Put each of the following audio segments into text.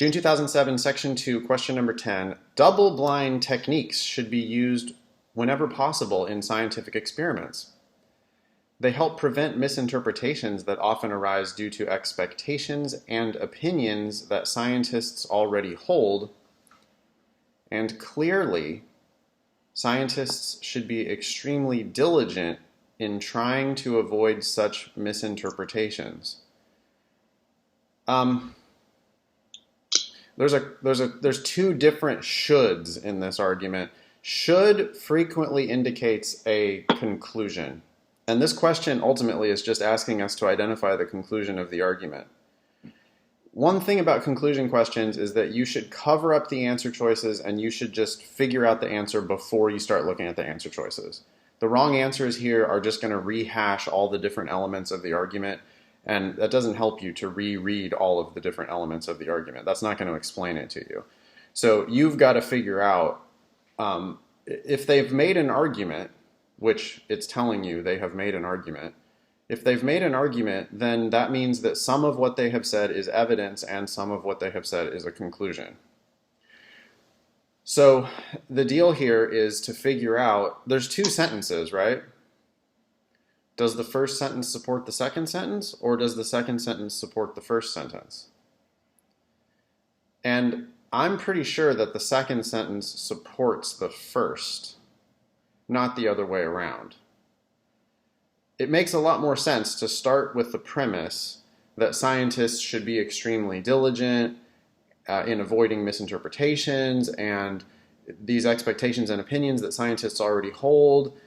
June 2007, Section 2, question number 10. Double-blind techniques should be used whenever possible in scientific experiments. They help prevent misinterpretations that often arise due to expectations and opinions that scientists already hold, and clearly, scientists should be extremely diligent in trying to avoid such misinterpretations. There's two different shoulds in this argument. Should frequently indicates a conclusion. And this question ultimately is just asking us to identify the conclusion of the argument. One thing about conclusion questions is that you should cover up the answer choices and you should just figure out the answer before you start looking at the answer choices. The wrong answers here are just going to rehash all the different elements of the argument, and that doesn't help you to reread all of the different elements of the argument. That's not going to explain it to you. So you've got to figure out if they've made an argument, which it's telling you they have made an argument. If they've made an argument, then that means that some of what they have said is evidence and some of what they have said is a conclusion. So the deal here is to figure out, there's two sentences, right? Does the first sentence support the second sentence, or does the second sentence support the first sentence? And I'm pretty sure that the second sentence supports the first, not the other way around. It makes a lot more sense to start with the premise that scientists should be extremely diligent in avoiding misinterpretations, and these expectations and opinions that scientists already hold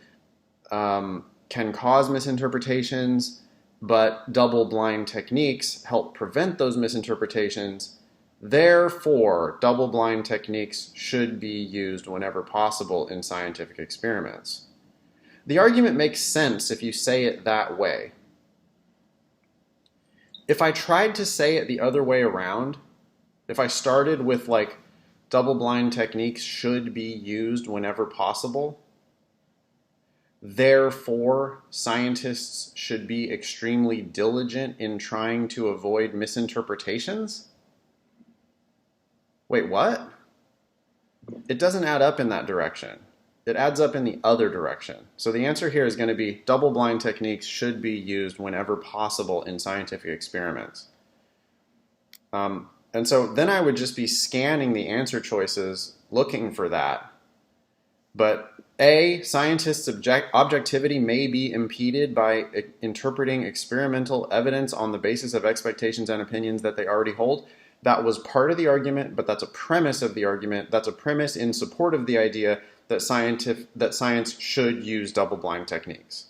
can cause misinterpretations, but double-blind techniques help prevent those misinterpretations. Therefore, double-blind techniques should be used whenever possible in scientific experiments. The argument makes sense if you say it that way. If I tried to say it the other way around, if I started with like double-blind techniques should be used whenever possible, therefore scientists should be extremely diligent in trying to avoid misinterpretations? Wait, what? It doesn't add up in that direction. It adds up in the other direction. So the answer here is going to be double-blind techniques should be used whenever possible in scientific experiments. And so then I would just be scanning the answer choices looking for that. But A, scientists' objectivity may be impeded by interpreting experimental evidence on the basis of expectations and opinions that they already hold. That was part of the argument, but that's a premise of the argument. That's a premise in support of the idea that science should use double-blind techniques.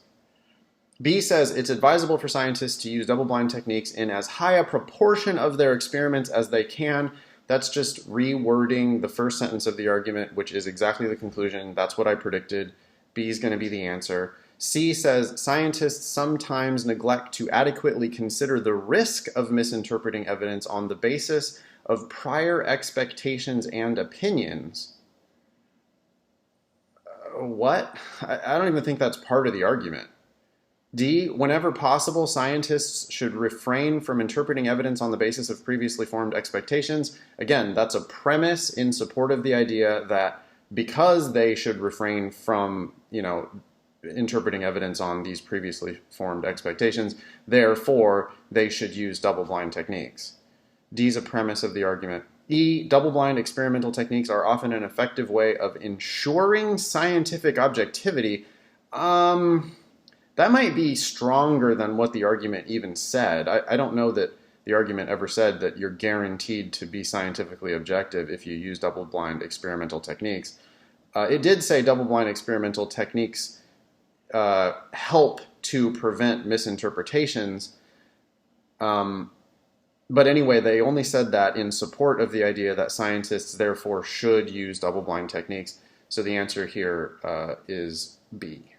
B says it's advisable for scientists to use double-blind techniques in as high a proportion of their experiments as they can. That's just rewording the first sentence of the argument, which is exactly the conclusion. That's what I predicted. B is going to be the answer. C says scientists sometimes neglect to adequately consider the risk of misinterpreting evidence on the basis of prior expectations and opinions. What? I don't even think that's part of the argument. D, whenever possible, scientists should refrain from interpreting evidence on the basis of previously formed expectations. Again, that's a premise in support of the idea that because they should refrain from, interpreting evidence on these previously formed expectations, therefore, they should use double-blind techniques. D is a premise of the argument. E, double-blind experimental techniques are often an effective way of ensuring scientific objectivity. That might be stronger than what the argument even said. I don't know that the argument ever said that you're guaranteed to be scientifically objective if you use double-blind experimental techniques. It did say double-blind experimental techniques help to prevent misinterpretations. But anyway, they only said that in support of the idea that scientists therefore should use double-blind techniques. So the answer here is B.